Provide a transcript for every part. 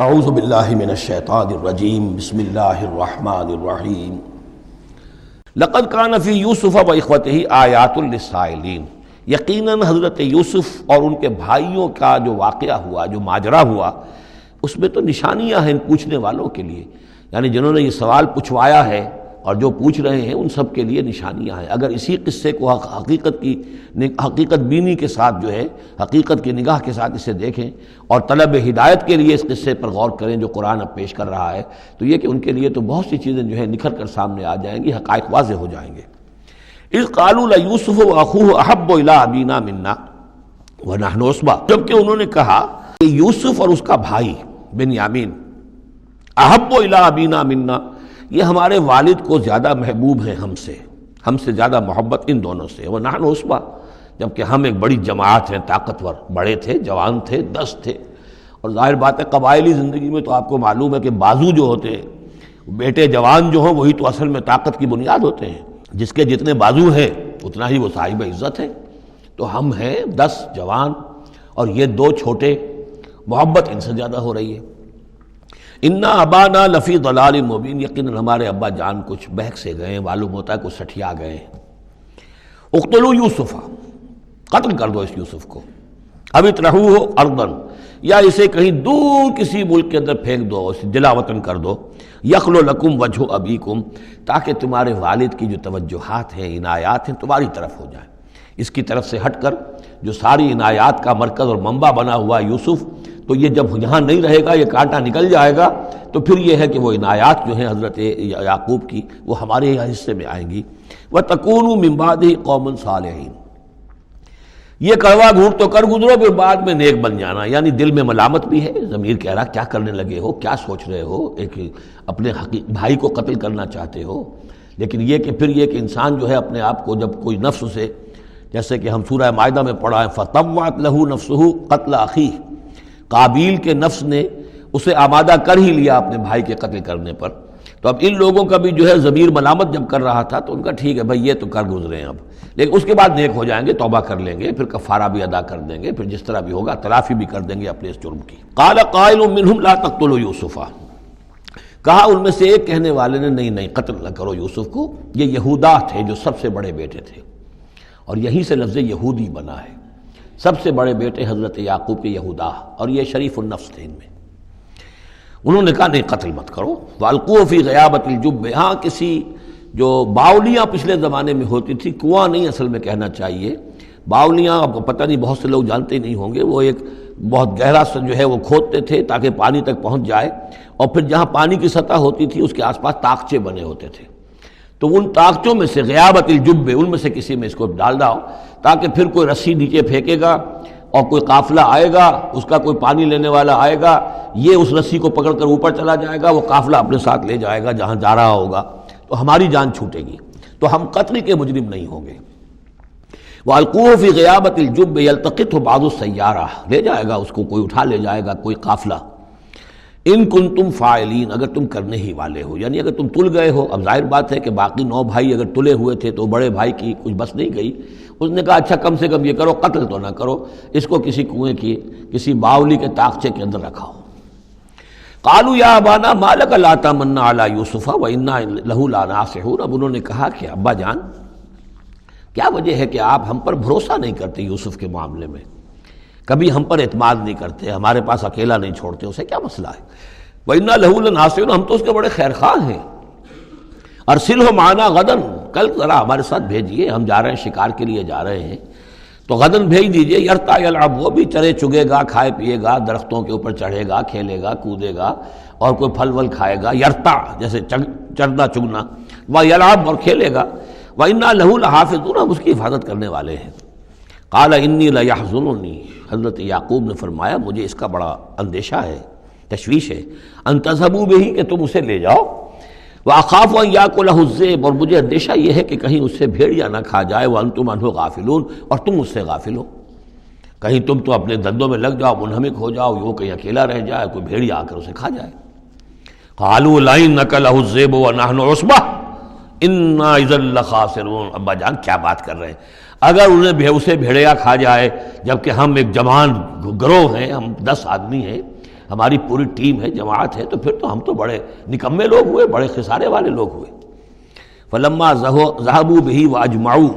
اعوذ باللہ من الشیطان الرجیم بسم اللہ الرحمن الرحیم لقد کان فی یوسف و اخوتہ آیات للسائلین، یقیناً حضرت یوسف اور ان کے بھائیوں کا جو واقعہ ہوا، جو ماجرا ہوا، اس میں تو نشانیاں ہیں ان پوچھنے والوں کے لیے، یعنی جنہوں نے یہ سوال پوچھوایا ہے اور جو پوچھ رہے ہیں ان سب کے لیے نشانیاں ہیں۔ اگر اسی قصے کو حقیقت بینی کے ساتھ جو ہے، حقیقت کی نگاہ کے ساتھ اسے دیکھیں اور طلب ہدایت کے لیے اس قصے پر غور کریں جو قرآن اب پیش کر رہا ہے، تو یہ کہ ان کے لیے تو بہت سی چیزیں جو ہے نکھر کر سامنے آ جائیں گی، حقائق واضح ہو جائیں گے۔ اذ قالوا لیوسف واخوہ احب الی ابینا منا ونحن عصبہ، جبکہ انہوں نے کہا کہ یوسف اور اس کا بھائی بنیامین احب الی ابینا منا، یہ ہمارے والد کو زیادہ محبوب ہیں ہم سے زیادہ محبت ان دونوں سے، ونحن عصبہ، جبکہ ہم ایک بڑی جماعت ہیں، طاقتور، بڑے تھے، جوان تھے، دست تھے۔ اور ظاہر بات ہے قبائلی زندگی میں تو آپ کو معلوم ہے کہ بازو جو ہوتے ہیں، بیٹے جوان جو ہوں وہی تو اصل میں طاقت کی بنیاد ہوتے ہیں، جس کے جتنے بازو ہیں اتنا ہی وہ صاحب عزت ہے۔ تو ہم ہیں 10 جوان اور یہ 2 چھوٹے، محبت ان سے زیادہ ہو رہی ہے۔ انا ابانا لفی ضلال مبین، یقیناً ہمارے ابا جان کچھ بہک سے گئے ہیں، معلوم ہوتا ہے کچھ سٹھیا گئے ہیں۔ اقتلوا یوسف، قتل کر دو اس یوسف کو، اب اطرحوہ ارضا، یا اسے کہیں دور کسی ملک کے اندر پھینک دو، اسے جلا وطن کر دو، یخلو لکم وجہ ابیکم، تاکہ تمہارے والد کی جو توجہات ہیں، عنایات ہیں، تمہاری طرف ہو جائیں۔ اس کی طرف سے ہٹ کر جو ساری عنایات کا مرکز اور منبع بنا ہوا یوسف، تو یہ جب یہاں نہیں رہے گا، یہ کانٹا نکل جائے گا، تو پھر یہ ہے کہ وہ عنایات جو ہیں حضرت یعقوب کی وہ ہمارے حصے میں آئیں گی۔ وَتَكُونُوا مِن بَعْدِهِ قَوْمًا صَالِحِينَ، یہ کڑوا گھونٹ تو کر گزرو پھر بعد میں نیک بن جانا، یعنی دل میں ملامت بھی ہے، ضمیر کہہ رہا کیا کرنے لگے ہو، کیا سوچ رہے ہو، ایک اپنے بھائی کو قتل کرنا چاہتے ہو۔ لیکن یہ کہ پھر یہ کہ انسان جو ہے اپنے آپ کو جب کوئی نفس سے، جیسے کہ ہم سورہ مائدہ میں پڑھا ہے فَطَوَّعَتْ لَهُ نَفْسُهُ قَتْلَ أَخِيهِ، قابیل کے نفس نے اسے آمادہ کر ہی لیا اپنے بھائی کے قتل کرنے پر۔ تو اب ان لوگوں کا بھی جو ہے ضمیر ملامت جب کر رہا تھا تو ان کا ٹھیک ہے بھائی یہ تو کر گزرے ہیں اب، لیکن اس کے بعد نیک ہو جائیں گے، توبہ کر لیں گے، پھر کفارہ بھی ادا کر دیں گے، پھر جس طرح بھی ہوگا تلافی بھی کر دیں گے اپنے اس جرم کی۔ قال قائل منہم لا تقتلوا یوسف، کہا ان میں سے ایک کہنے والے نے نہیں قتل نہ کرو یوسف کو، یہ یہودا تھے جو سب سے بڑے بیٹے تھے، اور یہیں سے لفظ یہودی بنا ہے، سب سے بڑے بیٹے حضرت یعقوب کے یہودا، اور یہ شریف النفس تھے ان میں۔ انہوں نے کہا نہیں قتل مت کرو۔ وَأَلْقُوهُ فِي غَيَابَةِ الْجُبِّ، ہاں کسی جو باولیاں پچھلے زمانے میں ہوتی تھی، کنواں نہیں اصل میں کہنا چاہیے، باولیاں آپ کو پتہ نہیں، بہت سے لوگ جانتے نہیں ہوں گے، وہ ایک بہت گہرا سا جو ہے وہ کھودتے تھے تاکہ پانی تک پہنچ جائے، اور پھر جہاں پانی کی سطح ہوتی تھی اس کے آس پاس طاقچے بنے ہوتے تھے، تو ان طاقچوں میں سے غیابت الجب، ان میں سے کسی میں اس کو ڈال داؤ، تاکہ پھر کوئی رسی نیچے پھینکے گا اور کوئی قافلہ آئے گا، اس کا کوئی پانی لینے والا آئے گا، یہ اس رسی کو پکڑ کر اوپر چلا جائے گا، وہ قافلہ اپنے ساتھ لے جائے گا جہاں جا رہا ہوگا، تو ہماری جان چھوٹے گی، تو ہم قتل کے مجرم نہیں ہوں گے۔ وَأَلْقُوهُ فِي غِيَابَةِ الْجُبِّ يَلْتَقِطْهُ بَعْضُ السَّيَّارَةِ، لے جائے گا اس کو، کوئی اٹھا لے جائے گا، کوئی قافلہ۔ ان کنتم فاعلین، اگر تم کرنے ہی والے ہو، یعنی اگر تم تل گئے ہو۔ اب ظاہر بات ہے کہ باقی 9 بھائی اگر تلے ہوئے تھے تو بڑے بھائی کی کچھ بس نہیں گئی، اس نے کہا اچھا کم سے کم یہ کرو، قتل تو نہ کرو، اس کو کسی کنویں کی، کسی باولی کے طاقچے کے اندر رکھاؤ۔ قالوا یا ابانا ما لک لا تمنا علی یوسف وانا لہ لناصحون، اب انہوں نے کہا کہ ابا جان کیا وجہ ہے کہ آپ ہم پر بھروسہ نہیں کرتے یوسف کے معاملے میں، کبھی ہم پر اعتماد نہیں کرتے، ہمارے پاس اکیلا نہیں چھوڑتے، اسے کیا مسئلہ ہے؟ وَإِنَّا لَهُ لَنَاصِحُونَ، ہم تو اس کے بڑے خیر خواہ ہیں۔ أَرْسِلْهُ مَعَنَا غَدًا، کل ذرا ہمارے ساتھ بھیجیے، ہم جا رہے ہیں، شکار کے لیے جا رہے ہیں، تو غدن بھیج دیجیے۔ یرتع یلعب، وہ بھی چرے چگے گا، کھائے پیے گا، درختوں کے اوپر چڑھے گا، کھیلے گا، کودے گا، اور کوئی پھل ول کھائے گا، یرتع جیسے چرنا چگنا، وَيَلْعَبْ، اور کھیلے گا، وَإِنَّا لَهُ لَحَافِظُونَ، ہم اس کی حفاظت کرنے والے ہیں۔ قال انی لیحزننی، حضرت یعقوب نے فرمایا مجھے اس کا بڑا اندیشہ ہے، تشویش ہے، ان تذهبوا به، کہ تم اسے لے جاؤ، واخاف ان یاکلہ الذئب، اور مجھے اندیشہ یہ ہے کہ کہیں اس سے بھیڑیا نہ کھا جائے، وانتم عنہ غافلون، اور تم اس سے غافل ہو، کہیں تم تو اپنے دندوں میں لگ جاؤ، منہمک ہو جاؤ، وہ کہیں اکیلا رہ جائے، کوئی بھیڑیا آ کر اسے کھا جائے۔ قالوا لئن نکلہ الذئب ونحن عصبہ انا اذا لخاسرون، ابا جان کیا بات کر رہے ہیں، اگر انہیں اسے بھیڑیا کھا جائے جبکہ ہم ایک جوان گروہ ہیں، ہم 10 آدمی ہیں، ہماری پوری ٹیم ہے، جماعت ہے، تو پھر تو ہم تو بڑے نکمے لوگ ہوئے، بڑے خسارے والے لوگ ہوئے۔ فلما ذهبوا به واجمعوا،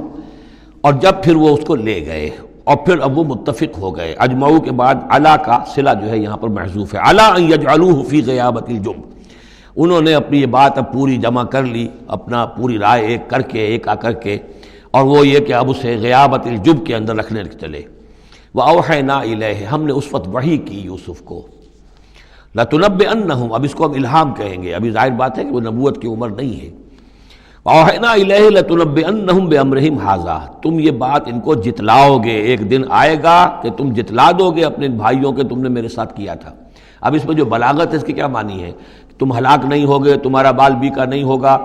اور جب پھر وہ اس کو لے گئے اور پھر اب وہ متفق ہو گئے۔ اجمعوا کے بعد علا کا صلہ جو ہے یہاں پر محذوف ہے، علا ان یجعلوه فی غیابۃ الجب، انہوں نے اپنی یہ بات اب پوری جمع کر لی، اپنا پوری رائے ایک کر کے، ایک آ کر کے، اور وہ یہ کہ اب اسے غیابۃ الجب کے اندر رکھنے چلے۔ وَأَوْحَيْنَا إِلَيْهِ، ہم نے اس وقت وحی کی یوسف کو، لَتُنَبِّئَنَّهُمْ، اب اس کو ہم الہام کہیں گے، ابھی ظاہر بات ہے کہ وہ نبوت کی عمر نہیں ہے۔ وَأَوْحَيْنَا إِلَيْهِ لَتُنَبِّئَنَّهُمْ بِأَمْرِهِمْ هَٰذَا، تم یہ بات ان کو جتلاؤ گے، ایک دن آئے گا کہ تم جتلا دو گے اپنے بھائیوں کے تم نے میرے ساتھ کیا تھا۔ اب اس میں جو بلاغت ہے اس کی کیا معنی ہے؟ تم ہلاک نہیں ہوگے، تمہارا بال بیکا نہیں ہوگا،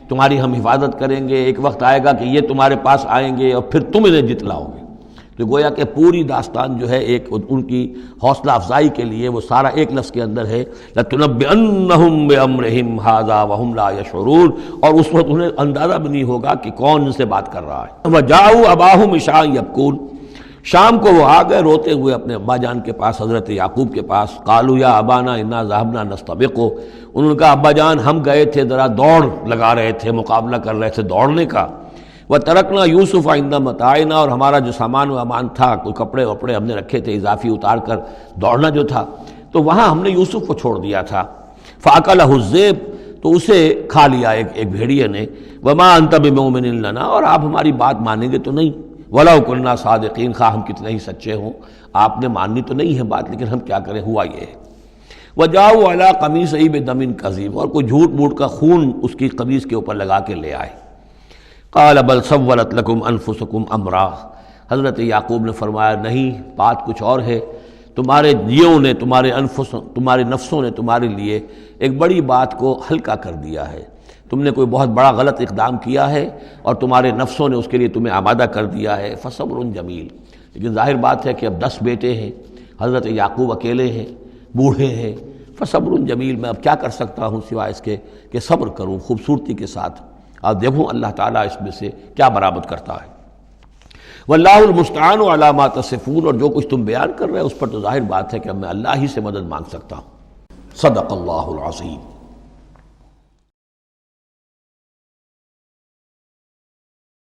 تمہاری ہم حفاظت کریں گے، ایک وقت آئے گا کہ یہ تمہارے پاس آئیں گے اور پھر تم انہیں جتلاؤ گے۔ تو گویا کہ پوری داستان جو ہے ایک ان کی حوصلہ افزائی کے لیے وہ سارا ایک لفظ کے اندر ہے، لَتُنَبِّئَنَّهُمْ بِأَمْرِهِمْ هَٰذَا وَهُمْ لَا يَشْعُرُونَ، اور اس وقت انہیں اندازہ بھی نہیں ہوگا کہ کون ان سے بات کر رہا ہے۔ وَجَاءُوا أَبَاهُمْ عِشَاءً يَبْكُونَ، شام کو وہ آ گئے روتے ہوئے اپنے ابا جان کے پاس، حضرت یعقوب کے پاس۔ قالوا یا ابانا انا ذهبنا نستبق، انہوں نے کہا ابا جان ہم گئے تھے ذرا دوڑ لگا رہے تھے، مقابلہ کر رہے تھے دوڑنے کا۔ وَتَرَكْنَا يُوسُفَ عِندَ مَتَاعِنَا، اور ہمارا جو سامان و امان تھا، کوئی کپڑے وپڑے ہم نے رکھے تھے اضافی اتار کر دوڑنا جو تھا، تو وہاں ہم نے یوسف کو چھوڑ دیا تھا۔ فَأَكَلَهُ الذِّئْبُ، تو اسے کھا لیا ایک بھیڑیے نے۔ وَمَا أَنْتَ بِمُؤْمِنٍ لَنَا، اور آپ ہماری بات مانیں گے تو نہیں۔ وَلَوْ كُنَّا صَادِقِينَ، خواہ ہم کتنے ہی سچے ہوں، آپ نے ماننی تو نہیں ہے بات، لیکن ہم کیا کریں، ہوا یہ ہے۔ وَجَاءُوا عَلَىٰ قَمِيصِهِ بِدَمٍ كَذِيبٍ، اور کوئی جھوٹ موٹ کا خون اس کی قمیص کے اوپر لگا کے لے آئے۔ قال بل سولت لکم انفسکم امرا، حضرت یعقوب نے فرمایا نہیں، بات کچھ اور ہے، تمہارے جیوں نے، تمہارے نفسوں نے تمہارے لیے ایک بڑی بات کو ہلکا کر دیا ہے، تم نے کوئی بہت بڑا غلط اقدام کیا ہے اور تمہارے نفسوں نے اس کے لیے تمہیں آمادہ کر دیا ہے۔ فصبر جمیل، لیکن ظاہر بات ہے کہ اب 10 بیٹے ہیں، حضرت یعقوب اکیلے ہیں، بوڑھے ہیں۔ فصبر جمیل، میں اب کیا کر سکتا ہوں سوائے اس کے کہ صبر کروں خوبصورتی کے ساتھ، اور دیکھوں اللہ تعالیٰ اس میں سے کیا برآمد کرتا ہے۔ واللہ المستعان علی ما تصفون، اور جو کچھ تم بیان کر رہے ہیں اس پر تو ظاہر بات ہے کہ اب میں اللہ ہی سے مدد مانگ سکتا ہوں۔ صدق اللہ العظیم۔